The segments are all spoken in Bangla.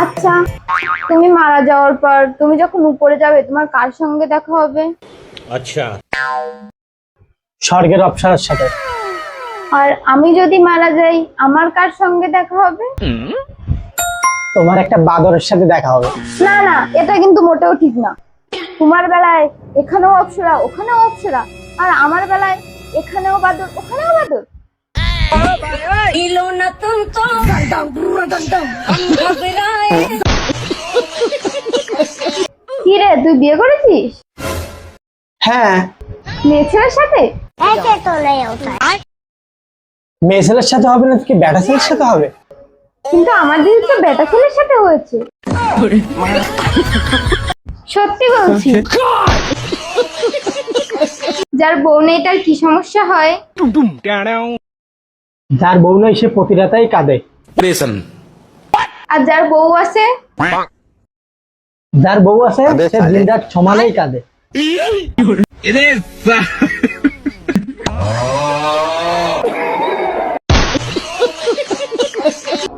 আচ্ছা, তুমি মারা যাওয়ার পর তুমি যখন উপরে যাবে তোমার কার সঙ্গে দেখা হবে? अच्छा স্বর্গের অপ্সরার সাথে। আর আমি যদি মারা যাই আমার কার সঙ্গে দেখা হবে? তোমার একটা বাদরের সাথে দেখা হবে। না না, এটা কিন্তু মোটেও ঠিক না। তোমার বেলায় এখানেও অপ্সরা ওখানেও অপ্সরা, আর আমার বেলায় এখানেও বাদর ওখানেও বাদর। কি রে, তুই বিয়ে করেছিস? হ্যাঁ, মেয়ে ছেলের সাথে? মেয়ে ছেলের সাথে হবে না, কি বেটা ছেলের সাথে হবে? কিন্তু আমার দিদি তো বেটা ছেলের সাথে হয়েছে। সত্যি বলছি। যার বউ নেই তার কি সমস্যা হয়? যার বউ নয় সে প্রতি রাতেই কাঁদে। আর যার বউ আছে? যার বউ আছে সে দিন রাত সমানেই কাঁদে।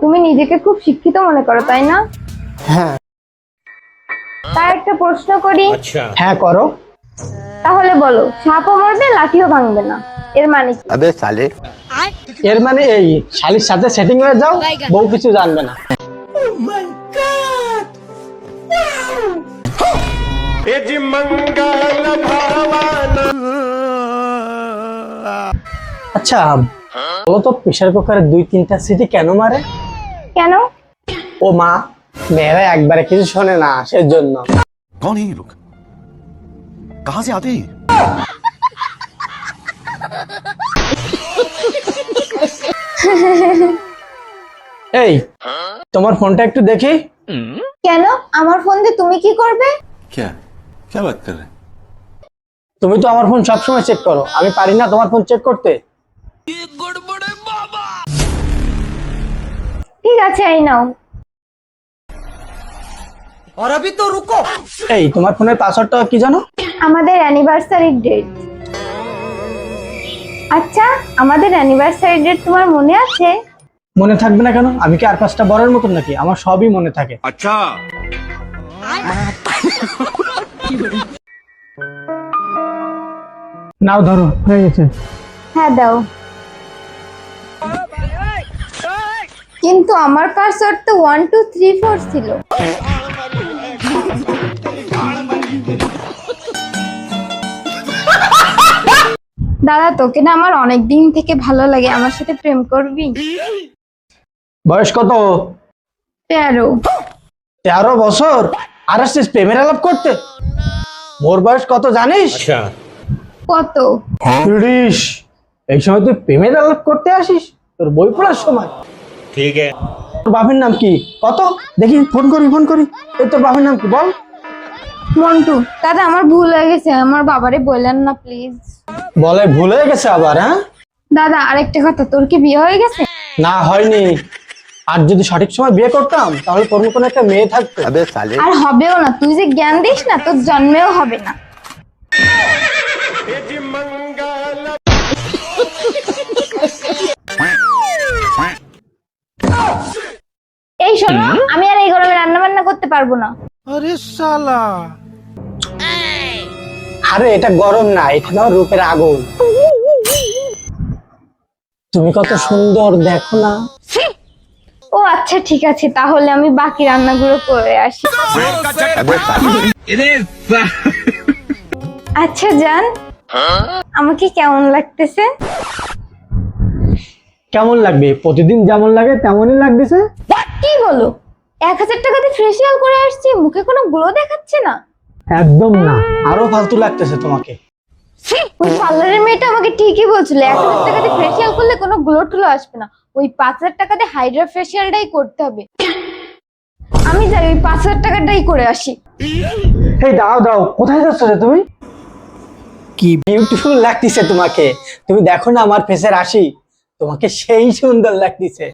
তুমি নিজেকে খুব শিক্ষিত মনে করো, তাই না? হ্যাঁ। তাই একটা প্রশ্ন করি। अच्छा হ্যাঁ করো। তাহলে বলো, সাপও মরবে লাঠিও ভাঙবে না, এর মানে কি? अबे साले এর মানে এই শালির সাথে সেটিং হয়ে যাও, বউ কিছু জানবে না। আচ্ছা বলো তো, প্রেসার কুকারে 2-3টা সিটি কেন মারে? কেন? ও মা, মেয়েরা একবারে কিছু শোনে না সেজন্য। कौन है ये लोग कहाँ से आते हैं এই তোমার ফোনটা একটু দেখি। কেন? আমার ফোন দিয়ে তুমি কি করবে? क्या क्या बात कर रहे हैं তুমি তো আমার ফোন সবসময় চেক করো, আমি পারি না তোমার ফোন চেক করতে। ঠিক আছে, এই নাও। এই তোমার ফোনের পাসওয়ার্ডটা কি জানো? আমাদের অ্যানিভার্সারি ডেট। আচ্ছা, আমাদের অ্যানিভার্সারি ডেট তোমার মনে আছে? মনে থাকবে না কেন? আমি কি আর 5টা বড়ের মতন নাকি? আমার সবই মনে থাকে। अच्छा নাও ধরো, হয়ে গেছে। হ্যাঁ দাও। কিন্তু আমার পাসওয়ার্ড তো 1 2 3 4 ছিল। দাদা, তোকে না আমার অনেক দিন থেকে ভালো লাগে, আমার সাথে প্রেম করবি? বয়স কত? 13। 13 বছর আর আসছিস প্রেমের আলাপ করতে? মোর বয়স কত জানিস? अच्छा কত? 30। এই সময় তুই প্রেমের আলাপ করতে আসিস? তোর বই পড়ার সময়। ठीक है তোর বাপের নাম কি? কত দেখি, ফোন করি। এই তোর বাপের নাম কি বল? মন্টু। দাদা, আমার ভুল হয়ে গেছে, আমার বাবারে বললেন না প্লিজ। বলে ভুল হয়ে গেছে আবার? হ্যাঁ দাদা, আরেকটা কথা, তোর কি বিয়ে হয়ে গেছে? না, হয়নি। আর যদি সঠিক সময় বিয়ে করতাম তাহলে তোর মতন একটা মেয়ে থাকতো। अबे साले আর হবেও না, তুই যে জ্ঞান দিস না, তোর জন্মেও হবে না। এই শোনো, আমি আর এই গরমে রান্না বান্না করতে পারবো না। আরে এটা গরম না, এটা তোমার রূপের আগুন। তুমি কত সুন্দর দেখো না। ও আচ্ছা, ঠিক আছে, তাহলে আমি বাকি রান্নাগুলো করে আসি। अबे साले আচ্ছা জান, আমাকে কেমন লাগতেছে? কেমন লাগবে? প্রতিদিন যেমন লাগে তেমনই লাগতেছে। কি বলো? 1000 টাকা দিয়ে ফেসিয়াল করে আসছি, মুখে কোনো গ্লো দেখাচ্ছে না। একদম না, আরো ফালতু লাগতেছে তোমাকে। ওই পার্লারের মেয়েটা আমাকে ঠিকই বলছিল 1000 টাকা দিয়ে ফেসিয়াল করলে কোনো গ্লো টুলো আসবে না, ওই 5000 টাকা দিয়ে হাইড্রা ফেসিয়ালটাই করতে হবে। আমি যাই, ওই 5000 টাকাটাই করে আসি। এই দাও, কোথায় যাচ্ছ রে তুমি? কি বিউটিফুল লাগতেছে তোমাকে। তুমি দেখো না আমার ফেসের রাশি, তোমাকে সেই সুন্দর লাগতেছে।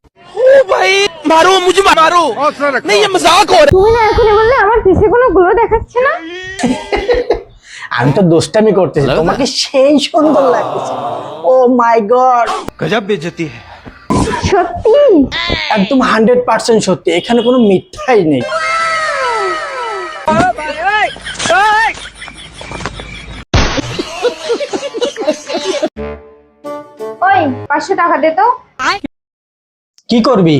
তুমি না এখনই বললে আমার ফেসে কোনো গ্লো দেখাচ্ছে না। আমি তো দোস্তামি করতেছি, তোমাকে সেই সুন্দর লাগতেছে। ও মাই গড, गजब बेइज्जती है সত্যি? একদম 100% সত্যি, এখানে কোনো মিথ্যাই নেই। ওই 500 টাকা দে তো। কি করবি?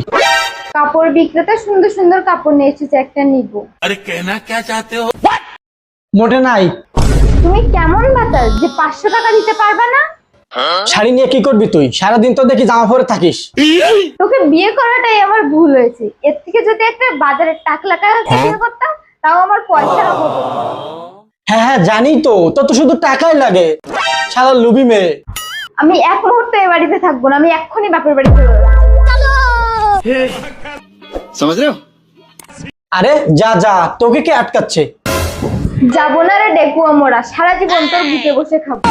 কাপড় বিক্রেতা সুন্দর সুন্দর কাপড় নিয়ে এসেছে, একটা নিব। মোটে নাই। তুমি কেমন বাতাস যে 500 টাকা দিতে পারবে না? শাড়ি নিয়ে কি করবি তুই? সারাদিন তো দেখি জামা পরে থাকিস। তোকে বিয়ে করাটাই আমার ভুল হয়েছে। এর থেকে যদি একটা বাজারে টাকলা বিয়ে করতাম তাও আমার পয়সা হতো। হ্যাঁ হ্যাঁ জানি তো, তোর তো শুধু টাকাই লাগে, শালা লুবি মেয়ে। আমি এক মুহূর্তে এ বাড়িতে থাকবো না, আমি এক্ষুনি বাপের বাড়ি চলে যাবো। समझ रहे हो? আরে যা যা, তোকে কে আটকাচ্ছে? যাবো না রে ডেকুয়া মোড়া, সারা জীবন তোর বুকে বসে খাবো।